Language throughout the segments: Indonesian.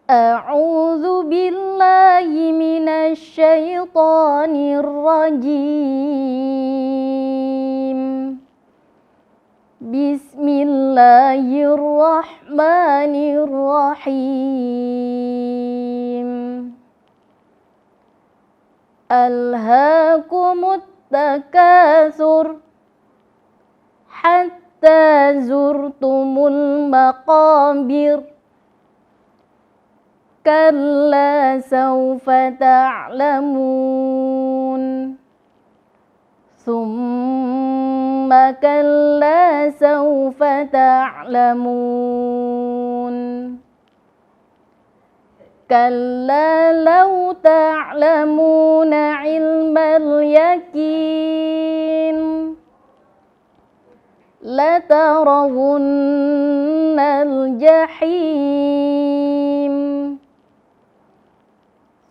A'udzu billahi minasy syaithanir rajim. Bismillahirrahmanirrahim. Alhaakumut takatsur hatta zurtumul maqabir. Kalla sawfa ta'lamun. Summa kalla sawfa ta'lamun. Kalla law ta'lamuna ilmal yakin latarawunnal jahim.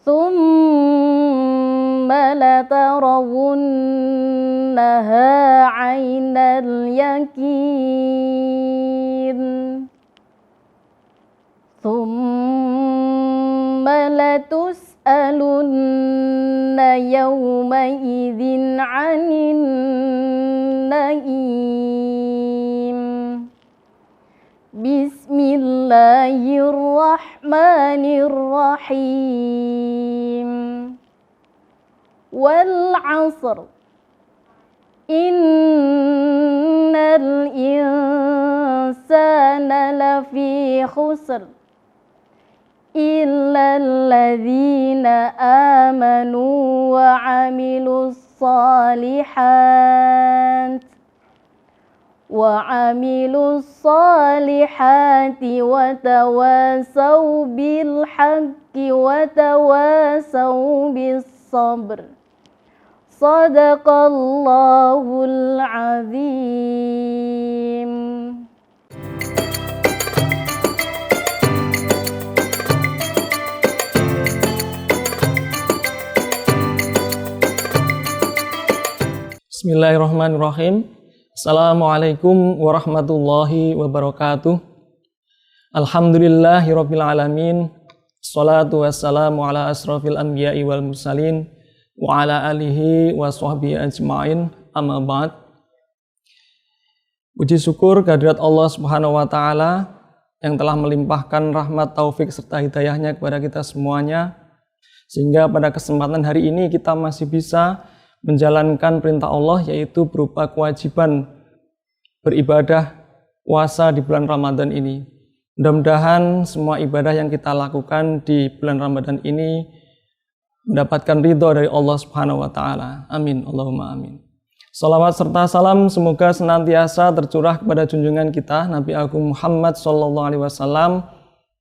Thumma latarawunnaha 'ainal yakin. Thumma latus'alunna yawma idzin 'anin na'im. Bismillahirrahmanirrahim. Wal 'asr. Innal insana lafi khusr. Illal ladzina amanu wa 'amilus salihati wa tawasaw bil haqqi wa tawasaw bis sabr. Shadaqallahul azim. Bismillahirrahmanirrahim. Assalamualaikum warahmatullahi wabarakatuh. Alhamdulillahirabbil alamin. Shalatu wassalamu ala asrofil anbiya'i wal mursalin wa ala alihi wa sahbihi ajma'in. Amma ba'd. Puji syukur kehadirat Allah Subhanahu wa taala yang telah melimpahkan rahmat, taufik serta hidayahnya kepada kita semuanya, sehingga pada kesempatan hari ini kita masih bisa menjalankan perintah Allah, yaitu berupa kewajiban beribadah puasa di bulan Ramadan ini. Mudah-mudahan semua ibadah yang kita lakukan di bulan Ramadan ini mendapatkan ridho dari Allah Subhanahu wa taala. Amin, Allahumma amin. Salawat serta salam semoga senantiasa tercurah kepada junjungan kita Nabi Agung Muhammad sallallahu alaihi wasallam.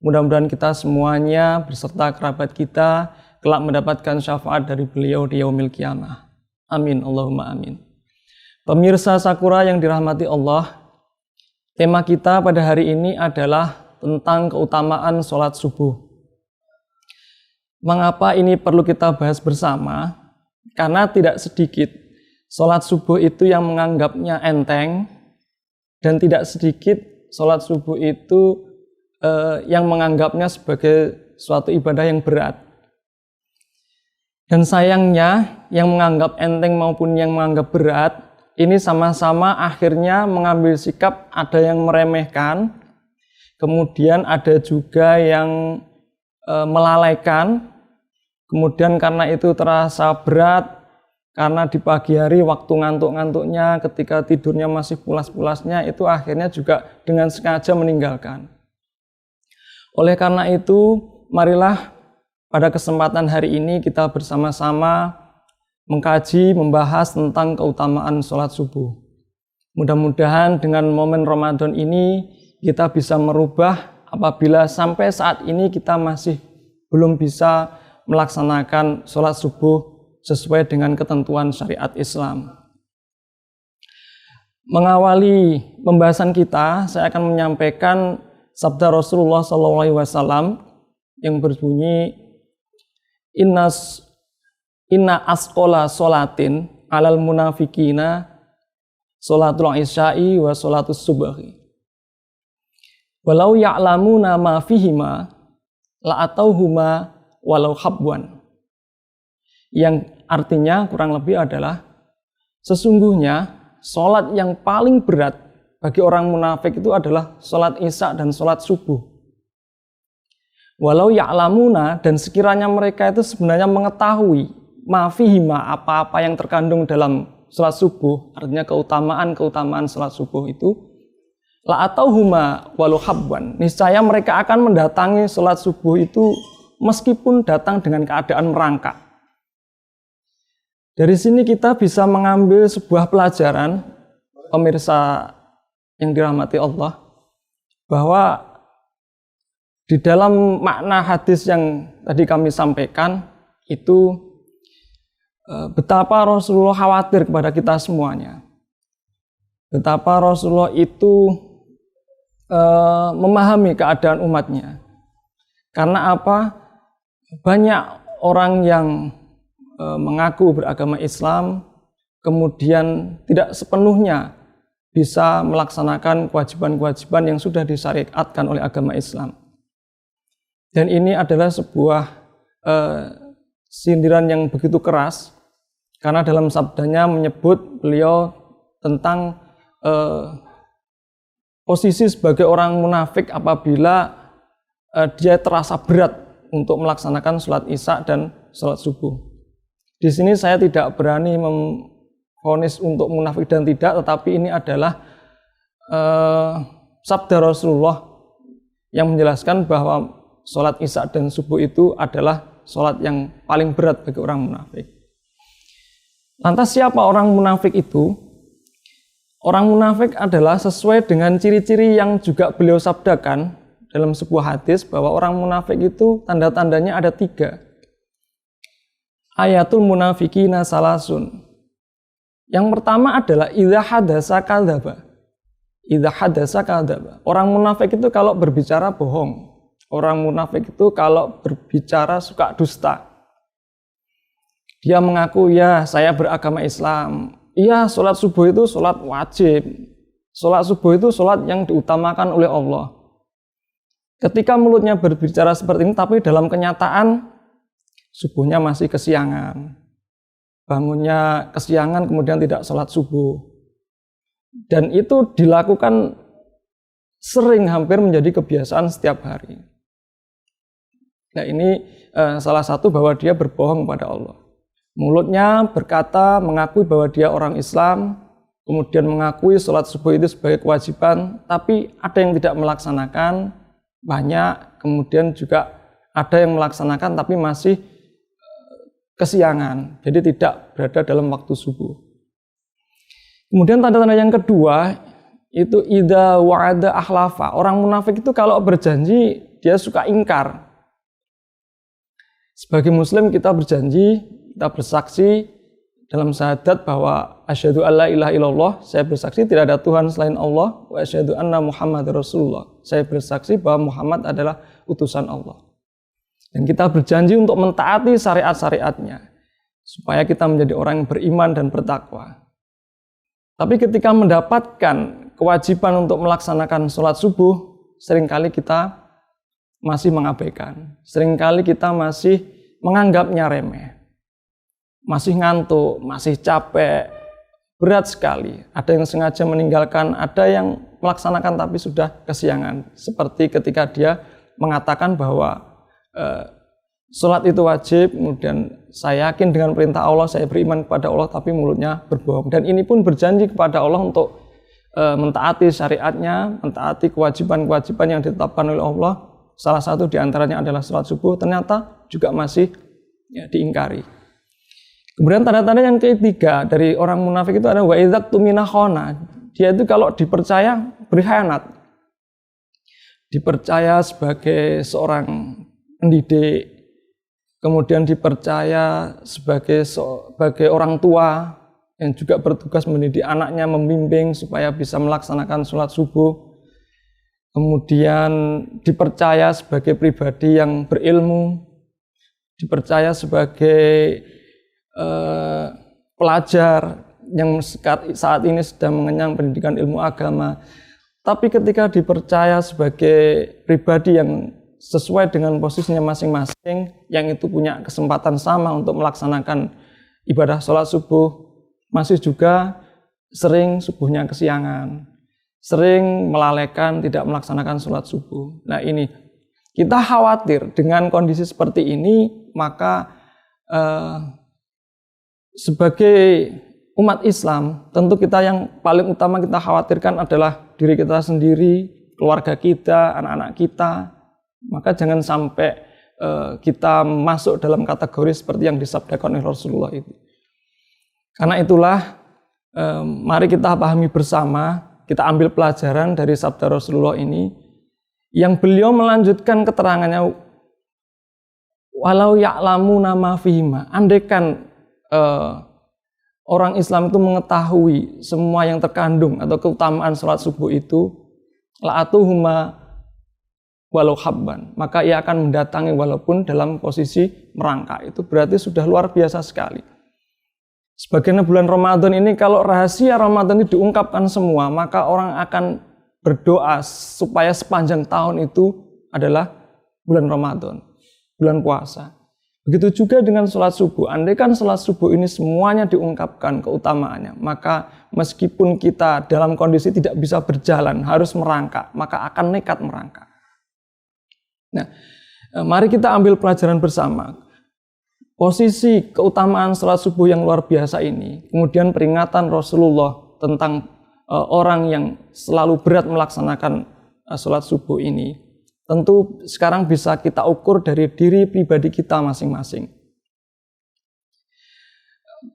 Mudah-mudahan kita semuanya beserta kerabat kita kelak mendapatkan syafaat dari beliau di yaumil qiyamah. Amin, Allahumma amin. Pemirsa Sakura yang dirahmati Allah, tema kita pada hari ini adalah tentang keutamaan sholat subuh. Mengapa ini perlu kita bahas bersama? Karena tidak sedikit sholat subuh itu yang menganggapnya enteng, dan tidak sedikit sholat subuh itu yang menganggapnya sebagai suatu ibadah yang berat. Dan sayangnya yang menganggap enteng maupun yang menganggap berat ini sama-sama akhirnya mengambil sikap, ada yang meremehkan, kemudian ada juga yang melalaikan, kemudian karena itu terasa berat, karena di pagi hari waktu ngantuk-ngantuknya, ketika tidurnya masih pulas-pulasnya, itu akhirnya juga dengan sengaja meninggalkan. Oleh karena itu, marilah pada kesempatan hari ini kita bersama-sama mengkaji, membahas tentang keutamaan sholat subuh. Mudah-mudahan dengan momen Ramadan ini kita bisa merubah apabila sampai saat ini kita masih belum bisa melaksanakan sholat subuh sesuai dengan ketentuan syariat Islam. Mengawali pembahasan kita, saya akan menyampaikan sabda Rasulullah SAW yang berbunyi, Inna asqola sholatin alal munafikina sholatul isya'i wa sholatus subhi. Walau ya'lamuna ma fihima la atauhuma walau habwan. Yang artinya kurang lebih adalah sesungguhnya sholat yang paling berat bagi orang munafik itu adalah sholat isya dan sholat subuh. Walau ya'lamuna, dan sekiranya mereka itu sebenarnya mengetahui mafihima, apa-apa yang terkandung dalam sholat subuh, artinya keutamaan sholat subuh itu, la atauhuma walau habwan, niscaya mereka akan mendatangi sholat subuh itu meskipun datang dengan keadaan merangkak. Dari sini kita bisa mengambil sebuah pelajaran, pemirsa yang dirahmati Allah, bahwa di dalam makna hadis yang tadi kami sampaikan itu betapa Rasulullah khawatir kepada kita semuanya. Betapa Rasulullah itu memahami keadaan umatnya. Karena apa? Banyak orang yang mengaku beragama Islam, kemudian tidak sepenuhnya bisa melaksanakan kewajiban-kewajiban yang sudah disyariatkan oleh agama Islam. Dan ini adalah sebuah sindiran yang begitu keras, karena dalam sabdanya menyebut beliau tentang posisi sebagai orang munafik apabila dia terasa berat untuk melaksanakan sholat isya dan sholat subuh. Di sini saya tidak berani memvonis untuk munafik dan tidak, tetapi ini adalah sabda Rasulullah yang menjelaskan bahwa sholat isya dan subuh itu adalah sholat yang paling berat bagi orang munafik. Lantas siapa orang munafik itu? Orang munafik adalah sesuai dengan ciri-ciri yang juga beliau sabdakan dalam sebuah hadis, bahwa orang munafik itu tanda-tandanya ada 3. Ayatul munafikina salasun. Yang pertama adalah idza hadasa kadzaba. Idza hadasa kadzaba. Orang munafik itu kalau berbicara bohong. Orang munafik itu kalau berbicara suka dusta. Dia mengaku, ya saya beragama Islam. Iya, sholat subuh itu sholat wajib. Sholat subuh itu sholat yang diutamakan oleh Allah. Ketika mulutnya berbicara seperti ini, tapi dalam kenyataan subuhnya masih kesiangan. Bangunnya kesiangan, kemudian tidak sholat subuh. Dan itu dilakukan sering, hampir menjadi kebiasaan setiap hari. Nah, ini salah satu bahwa dia berbohong kepada Allah. Mulutnya berkata, mengakui bahwa dia orang Islam, kemudian mengakui sholat subuh itu sebagai kewajiban, tapi ada yang tidak melaksanakan, banyak, kemudian juga ada yang melaksanakan tapi masih kesiangan, jadi tidak berada dalam waktu subuh. Kemudian tanda-tanda yang kedua, itu idza wa'ada akhlafa. Orang munafik itu kalau berjanji, dia suka ingkar. Sebagai muslim kita berjanji, kita bersaksi dalam syahadat bahwa asyhadu alla ilaha illallah, saya bersaksi tidak ada Tuhan selain Allah, wa asyhadu anna Muhammadar Rasulullah, saya bersaksi bahwa Muhammad adalah utusan Allah. Dan kita berjanji untuk mentaati syariat-syariatnya, supaya kita menjadi orang yang beriman dan bertakwa. Tapi ketika mendapatkan kewajiban untuk melaksanakan sholat subuh, seringkali kita masih mengabaikan. Seringkali kita masih menganggapnya remeh. Masih ngantuk, masih capek, berat sekali. Ada yang sengaja meninggalkan, ada yang melaksanakan tapi sudah kesiangan. Seperti ketika dia mengatakan bahwa sholat itu wajib, kemudian saya yakin dengan perintah Allah, saya beriman kepada Allah, tapi mulutnya berbohong. Dan ini pun berjanji kepada Allah untuk mentaati syariatnya, mentaati kewajiban-kewajiban yang ditetapkan oleh Allah. Salah satu diantaranya adalah sholat subuh, ternyata juga masih diingkari. Kemudian tanda-tanda yang ketiga dari orang munafik itu adalah wa idza tumina khana. Dia itu kalau dipercaya berkhianat. Dipercaya sebagai seorang pendidik, kemudian dipercaya sebagai orang tua yang juga bertugas mendidik anaknya, membimbing supaya bisa melaksanakan sholat subuh. Kemudian dipercaya sebagai pribadi yang berilmu, dipercaya sebagai pelajar yang saat ini sedang mengenyam pendidikan ilmu agama. Tapi ketika dipercaya sebagai pribadi yang sesuai dengan posisinya masing-masing, yang itu punya kesempatan sama untuk melaksanakan ibadah sholat subuh, masih juga sering subuhnya kesiangan, sering melalaikan tidak melaksanakan sholat subuh. Nah ini, kita khawatir dengan kondisi seperti ini, maka sebagai umat Islam, tentu kita yang paling utama kita khawatirkan adalah diri kita sendiri, keluarga kita, anak-anak kita. Maka jangan sampai kita masuk dalam kategori seperti yang disabdakan oleh Rasulullah itu. Karena itulah, mari kita pahami bersama, kita ambil pelajaran dari sabda Rasulullah ini, yang beliau melanjutkan keterangannya, walau ya'lamu nama fihima, andaikan orang Islam itu mengetahui semua yang terkandung atau keutamaan sholat subuh itu, la'atuhuma walau habban, maka ia akan mendatangi walaupun dalam posisi merangkak. Itu berarti sudah luar biasa sekali. Sebagian bulan Ramadan ini, kalau rahasia Ramadan itu diungkapkan semua, maka orang akan berdoa supaya sepanjang tahun itu adalah bulan Ramadan, bulan puasa. Begitu juga dengan sholat subuh. Andaikan sholat subuh ini semuanya diungkapkan keutamaannya, maka meskipun kita dalam kondisi tidak bisa berjalan, harus merangkak, maka akan nekat merangkak. Nah, mari kita ambil pelajaran bersama. Posisi keutamaan sholat subuh yang luar biasa ini, kemudian peringatan Rasulullah tentang orang yang selalu berat melaksanakan sholat subuh ini, tentu sekarang bisa kita ukur dari diri pribadi kita masing-masing.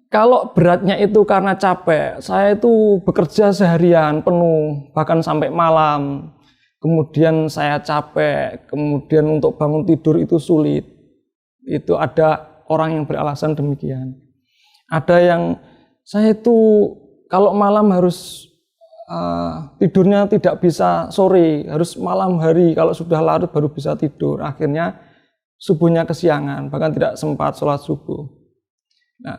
Kalau beratnya itu karena capek, saya itu bekerja seharian penuh, bahkan sampai malam, kemudian saya capek, kemudian untuk bangun tidur itu sulit. Itu ada orang yang beralasan demikian. Ada yang saya itu kalau malam harus tidurnya tidak bisa sore, harus malam hari, kalau sudah larut baru bisa tidur. Akhirnya subuhnya kesiangan, bahkan tidak sempat sholat subuh. Nah,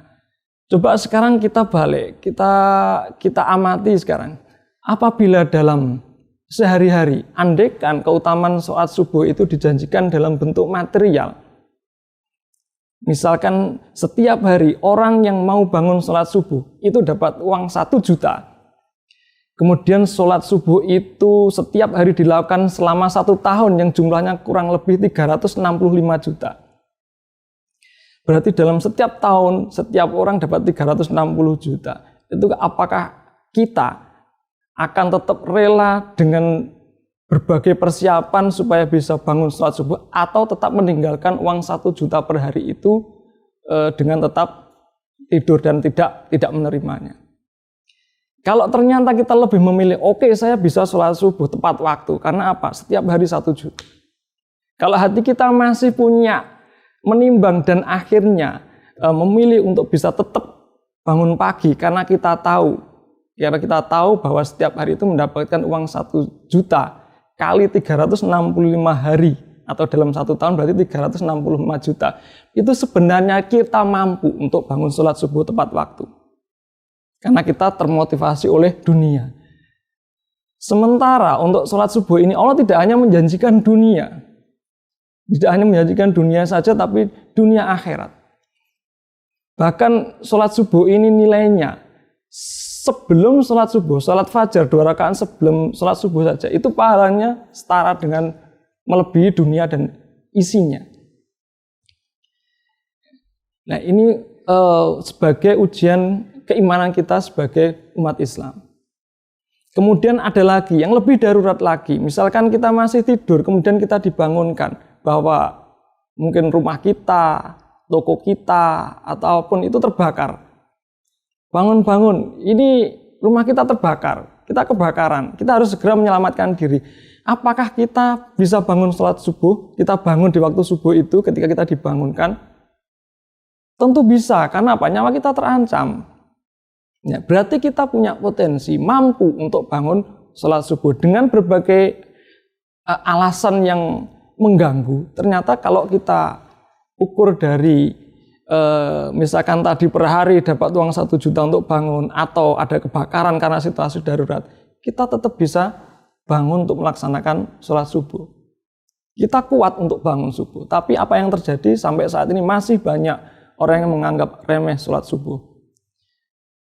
coba sekarang kita balik, kita amati sekarang. Apabila dalam sehari-hari, andaikan keutamaan sholat subuh itu dijanjikan dalam bentuk material. Misalkan setiap hari orang yang mau bangun sholat subuh itu dapat uang 1 juta. Kemudian sholat subuh itu setiap hari dilakukan selama 1 tahun yang jumlahnya kurang lebih 365 juta. Berarti dalam setiap tahun, setiap orang dapat 360 juta. Itu apakah kita akan tetap rela dengan berbagai persiapan supaya bisa bangun sholat subuh, atau tetap meninggalkan uang 1 juta per hari itu dengan tetap tidur dan tidak menerimanya? Kalau ternyata kita lebih memilih, oke, saya bisa sholat subuh tepat waktu. Karena apa? Setiap hari 1 juta. Kalau hati kita masih punya menimbang dan akhirnya memilih untuk bisa tetap bangun pagi karena kita tahu bahwa setiap hari itu mendapatkan uang 1 juta kali 365 hari, atau dalam 1 tahun berarti 365 juta. Itu sebenarnya kita mampu untuk bangun sholat subuh tepat waktu. Karena kita termotivasi oleh dunia. Sementara untuk sholat subuh ini Allah tidak hanya menjanjikan dunia. Tidak hanya menjanjikan dunia saja, tapi dunia akhirat. Bahkan sholat subuh ini nilainya, sebelum sholat subuh, sholat fajar 2 rakaat sebelum sholat subuh saja, itu pahalanya setara dengan melebihi dunia dan isinya. Nah ini sebagai ujian keimanan kita sebagai umat Islam. Kemudian ada lagi yang lebih darurat lagi. Misalkan kita masih tidur, kemudian kita dibangunkan bahwa mungkin rumah kita, toko kita, ataupun itu terbakar. Bangun-bangun, ini rumah kita terbakar, kita kebakaran, kita harus segera menyelamatkan diri. Apakah kita bisa bangun sholat subuh? Kita bangun di waktu subuh itu ketika kita dibangunkan? Tentu bisa, karena apa? Nyawa kita terancam. Ya, berarti kita punya potensi mampu untuk bangun sholat subuh dengan berbagai alasan yang mengganggu. Ternyata kalau kita ukur dari misalkan tadi per hari dapat uang 1 juta untuk bangun, atau ada kebakaran karena situasi darurat, kita tetap bisa bangun untuk melaksanakan sholat subuh. Kita kuat untuk bangun subuh. Tapi apa yang terjadi sampai saat ini masih banyak orang yang menganggap remeh sholat subuh.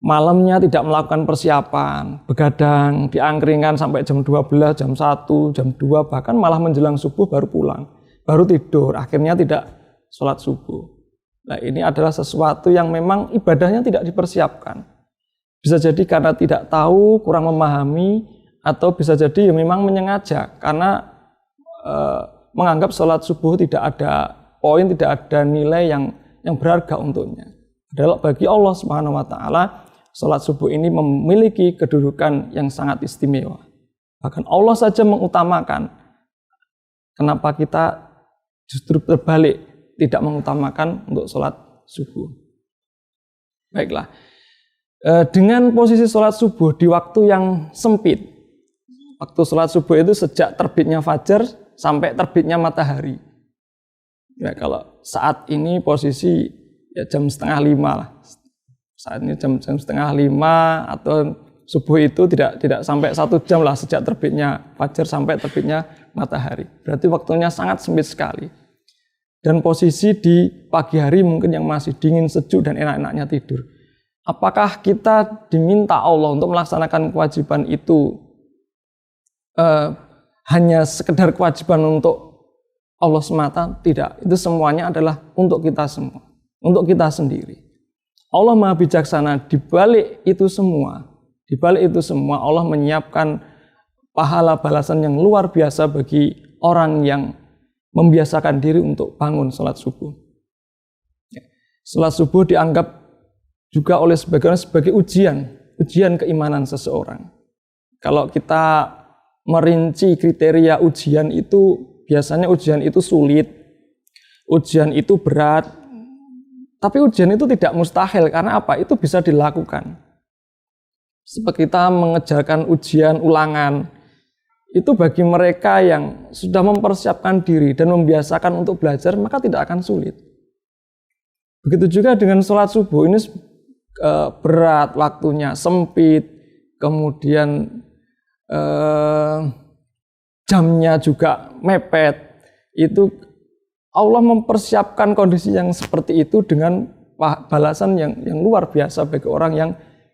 Malamnya tidak melakukan persiapan, begadang, diangkringan sampai jam 12, jam 1, jam 2, bahkan malah menjelang subuh baru pulang, baru tidur, akhirnya tidak sholat subuh. Nah, ini adalah sesuatu yang memang ibadahnya tidak dipersiapkan. Bisa jadi karena tidak tahu, kurang memahami, atau bisa jadi ya memang menyengaja karena menganggap sholat subuh tidak ada poin, tidak ada nilai yang berharga untuknya. Adalah bagi Allah Subhanahu wa taala, sholat subuh ini memiliki kedudukan yang sangat istimewa. Bahkan Allah saja mengutamakan. Kenapa kita justru terbalik, tidak mengutamakan untuk sholat subuh? Baiklah. Dengan posisi sholat subuh di waktu yang sempit. Waktu sholat subuh itu sejak terbitnya fajar sampai terbitnya matahari. Ya, kalau saat ini posisi ya jam 4:30 lah. Saat ini jam 4:30 atau subuh itu tidak sampai 1 jam lah sejak terbitnya fajar sampai terbitnya matahari. Berarti waktunya sangat sempit sekali. Dan posisi di pagi hari mungkin yang masih dingin, sejuk dan enak-enaknya tidur. Apakah kita diminta Allah untuk melaksanakan kewajiban itu hanya sekedar kewajiban untuk Allah semata? Tidak, itu semuanya adalah untuk kita semua, untuk kita sendiri. Allah Maha Bijaksana. Di balik itu semua Allah menyiapkan pahala balasan yang luar biasa bagi orang yang membiasakan diri untuk bangun sholat subuh. Sholat subuh dianggap juga oleh sebagian sebagai ujian keimanan seseorang. Kalau kita merinci kriteria ujian itu, biasanya ujian itu sulit, ujian itu berat, tapi ujian itu tidak mustahil. Karena apa? Itu bisa dilakukan. Seperti kita mengejarkan ujian ulangan, itu bagi mereka yang sudah mempersiapkan diri dan membiasakan untuk belajar, maka tidak akan sulit. Begitu juga dengan sholat subuh, ini berat waktunya, sempit, kemudian jamnya juga mepet. Itu Allah mempersiapkan kondisi yang seperti itu dengan balasan yang luar biasa bagi orang yang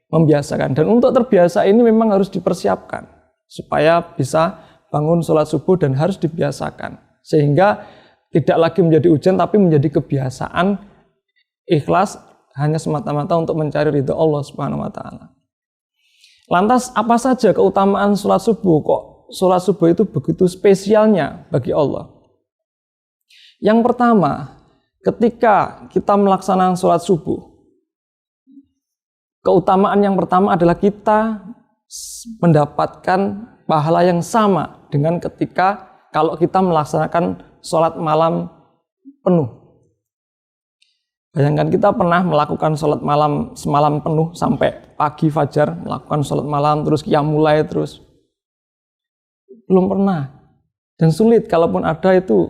membiasakan. Dan untuk terbiasa ini memang harus dipersiapkan supaya bisa bangun sholat subuh dan harus dibiasakan. Sehingga tidak lagi menjadi ujian tapi menjadi kebiasaan, ikhlas hanya semata-mata untuk mencari ridho Allah Subhanahu wa taala. Lantas apa saja keutamaan sholat subuh? Kok sholat subuh itu begitu spesialnya bagi Allah? Yang pertama, ketika kita melaksanakan sholat subuh, keutamaan yang pertama adalah kita mendapatkan pahala yang sama dengan ketika kalau kita melaksanakan sholat malam penuh. Bayangkan kita pernah melakukan sholat malam semalam penuh sampai pagi fajar, melakukan sholat malam terus qiyamul terus. Belum pernah. Dan sulit, kalaupun ada itu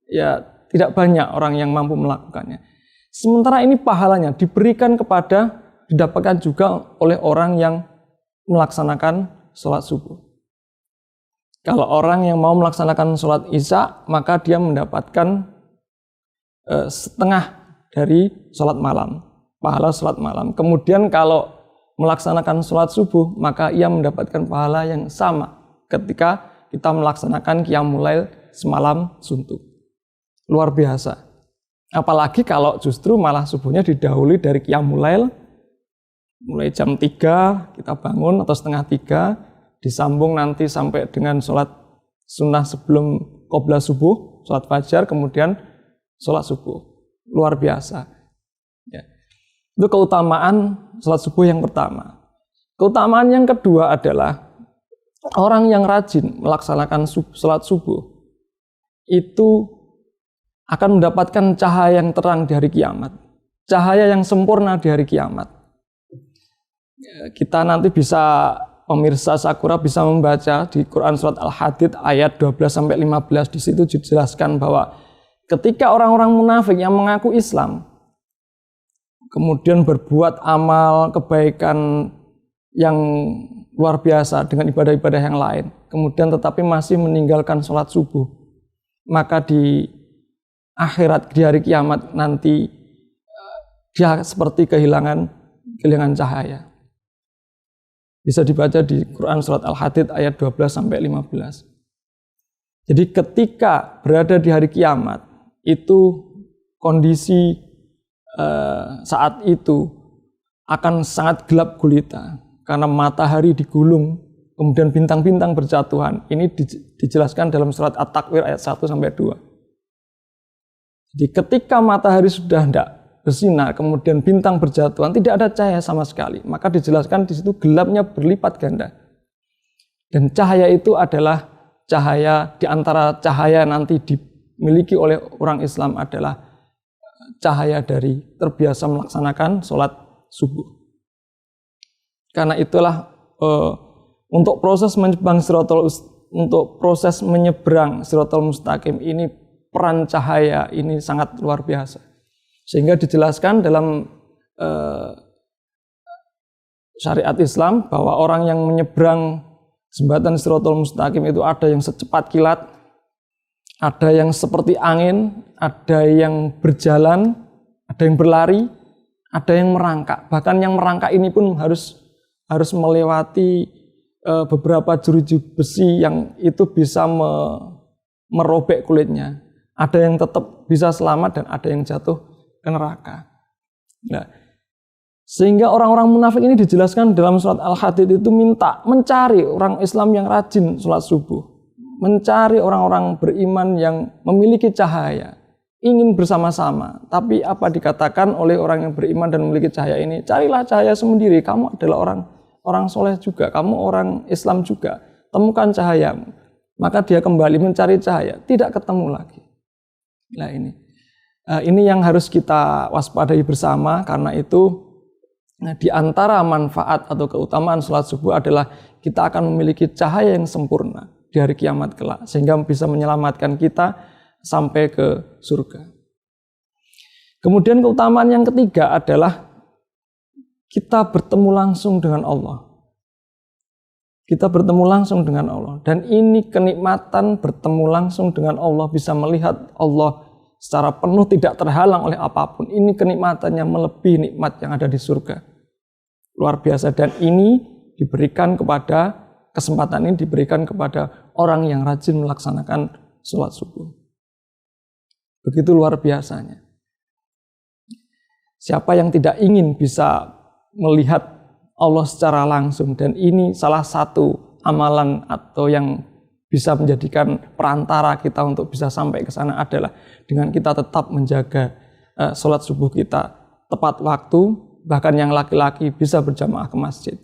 ya tidak banyak orang yang mampu melakukannya. Sementara ini pahalanya didapatkan juga oleh orang yang melaksanakan sholat subuh. Kalau orang yang mau melaksanakan sholat isya, maka dia mendapatkan setengah dari sholat malam, pahala sholat malam. Kemudian kalau melaksanakan sholat subuh, maka ia mendapatkan pahala yang sama ketika kita melaksanakan qiyamul lail semalam suntuk. Luar biasa. Apalagi kalau justru malah subuhnya didahului dari qiyamul lail, mulai jam 3 kita bangun atau setengah 3, disambung nanti sampai dengan sholat sunnah sebelum qobliyah subuh, sholat fajar, kemudian sholat subuh. Luar biasa. Ya. Itu keutamaan sholat subuh yang pertama. Keutamaan yang kedua adalah orang yang rajin melaksanakan sholat subuh itu akan mendapatkan cahaya yang terang di hari kiamat. Cahaya yang sempurna di hari kiamat. Kita nanti bisa, pemirsa Sakura bisa membaca di Quran surat Al-Hadid ayat 12-15. Di situ dijelaskan bahwa ketika orang-orang munafik yang mengaku Islam kemudian berbuat amal kebaikan yang luar biasa dengan ibadah-ibadah yang lain, kemudian tetapi masih meninggalkan sholat subuh, maka di akhirat, di hari kiamat nanti dia seperti kehilangan cahaya. Bisa dibaca di Quran surat Al-Hadid ayat 12-15. Jadi ketika berada di hari kiamat, itu kondisi saat itu akan sangat gelap gulita karena matahari digulung, kemudian bintang-bintang berjatuhan. Ini dijelaskan dalam surat At-Takwir ayat 1-2. Jadi ketika matahari sudah tidak bersinar, kemudian bintang berjatuhan, tidak ada cahaya sama sekali, maka dijelaskan di situ gelapnya berlipat ganda. Dan cahaya itu adalah cahaya, di antara cahaya nanti dimiliki oleh orang Islam adalah cahaya dari terbiasa melaksanakan sholat subuh. Karena itulah untuk proses menyeberang Shiratal Mustaqim ini, peran cahaya ini sangat luar biasa. Sehingga dijelaskan dalam syariat Islam bahwa orang yang menyeberang jembatan Shiratal Mustaqim itu ada yang secepat kilat, ada yang seperti angin, ada yang berjalan, ada yang berlari, ada yang merangkak. Bahkan yang merangkak ini pun harus melewati beberapa jeruji besi yang itu bisa merobek kulitnya. Ada yang tetap bisa selamat dan ada yang jatuh ke neraka. Nah, sehingga orang-orang munafik ini dijelaskan dalam surat Al-Hadid itu mencari orang Islam yang rajin sholat subuh, mencari orang-orang beriman yang memiliki cahaya, ingin bersama-sama. Tapi apa dikatakan oleh orang yang beriman dan memiliki cahaya ini? Carilah cahaya sendiri. Kamu adalah orang soleh juga, kamu orang Islam juga. Temukan cahayamu. Maka dia kembali mencari cahaya, tidak ketemu lagi. Nah ini yang harus kita waspadai bersama. Karena itu di antara manfaat atau keutamaan sholat subuh adalah kita akan memiliki cahaya yang sempurna di hari kiamat kelak, sehingga bisa menyelamatkan kita sampai ke surga. Kemudian keutamaan yang ketiga adalah kita bertemu langsung dengan Allah. Kita bertemu langsung dengan Allah. Dan ini kenikmatan bertemu langsung dengan Allah, bisa melihat Allah secara penuh, tidak terhalang oleh apapun. Ini kenikmatannya melebihi nikmat yang ada di surga. Luar biasa. Dan ini kesempatan ini diberikan kepada orang yang rajin melaksanakan sholat subuh. Begitu luar biasanya. Siapa yang tidak ingin bisa melihat Allah secara langsung, dan ini salah satu amalan atau yang bisa menjadikan perantara kita untuk bisa sampai ke sana adalah dengan kita tetap menjaga sholat subuh kita tepat waktu, bahkan yang laki-laki bisa berjamaah ke masjid.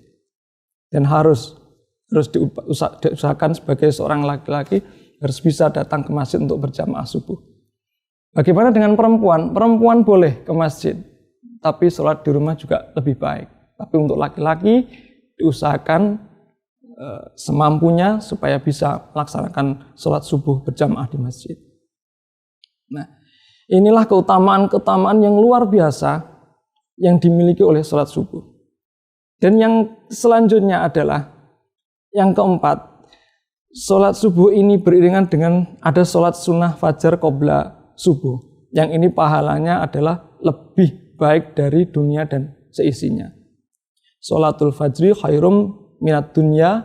Dan harus diusahakan sebagai seorang laki-laki harus bisa datang ke masjid untuk berjamaah subuh. Bagaimana dengan perempuan? Perempuan boleh ke masjid, tapi sholat di rumah juga lebih baik. Tapi untuk laki-laki diusahakan semampunya supaya bisa melaksanakan sholat subuh berjamaah di masjid. Nah, inilah keutamaan yang luar biasa yang dimiliki oleh sholat subuh. Dan yang selanjutnya adalah yang keempat, sholat subuh ini beriringan dengan ada sholat sunnah fajar qobla subuh. Yang ini pahalanya adalah lebih baik dari dunia dan seisinya. Sholatul fajri khairum minat dunya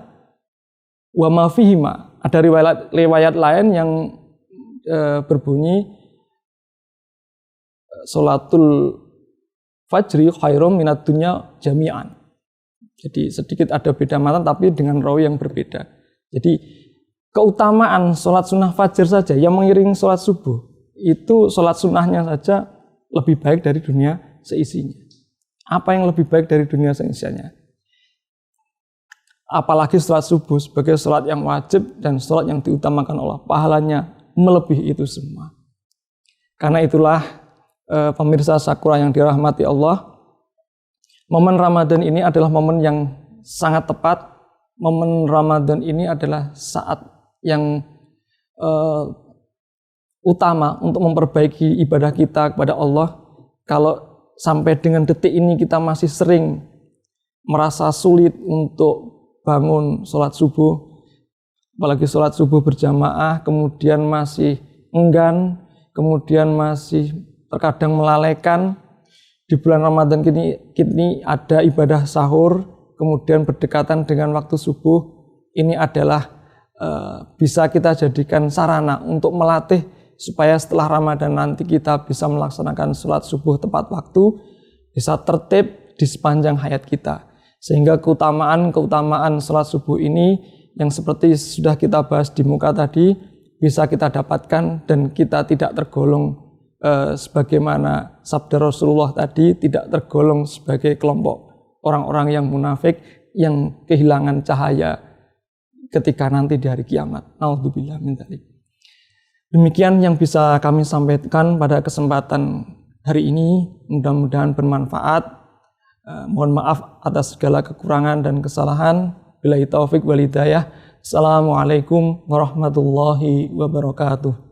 wa ma fihima. Ada riwayat lain yang berbunyi sholatul fajri khairum minat dunya jami'an. Jadi sedikit ada beda matan tapi dengan rawi yang berbeda. Jadi keutamaan sholat sunnah fajar saja yang mengiringi sholat subuh, itu sholat sunnahnya saja lebih baik dari dunia seisinya. Apa yang lebih baik dari dunia seisinya? Apalagi sholat subuh sebagai sholat yang wajib dan sholat yang diutamakan Allah, pahalanya melebihi itu semua. Karena itulah pemirsa Sakura yang dirahmati Allah, momen Ramadan ini adalah momen yang sangat tepat. Momen Ramadan ini adalah saat yang utama untuk memperbaiki ibadah kita kepada Allah. Kalau sampai dengan detik ini kita masih sering merasa sulit untuk bangun sholat subuh, apalagi sholat subuh berjamaah, kemudian masih enggan, kemudian masih terkadang melalaikan. Di bulan Ramadan kini ada ibadah sahur, kemudian berdekatan dengan waktu subuh. Ini adalah bisa kita jadikan sarana untuk melatih supaya setelah Ramadan nanti kita bisa melaksanakan sholat subuh tepat waktu, bisa tertib di sepanjang hayat kita. Sehingga keutamaan sholat subuh ini yang seperti sudah kita bahas di muka tadi bisa kita dapatkan dan kita tidak tergolong sebagaimana sabda Rasulullah tadi, tidak tergolong sebagai kelompok orang-orang yang munafik yang kehilangan cahaya ketika nanti di hari kiamat. Naudzubillah min dzalik. Demikian yang bisa kami sampaikan pada kesempatan hari ini, mudah-mudahan bermanfaat. Mohon maaf atas segala kekurangan dan kesalahan. Billahi taufik wal hidayah. Assalamualaikum warahmatullahi wabarakatuh.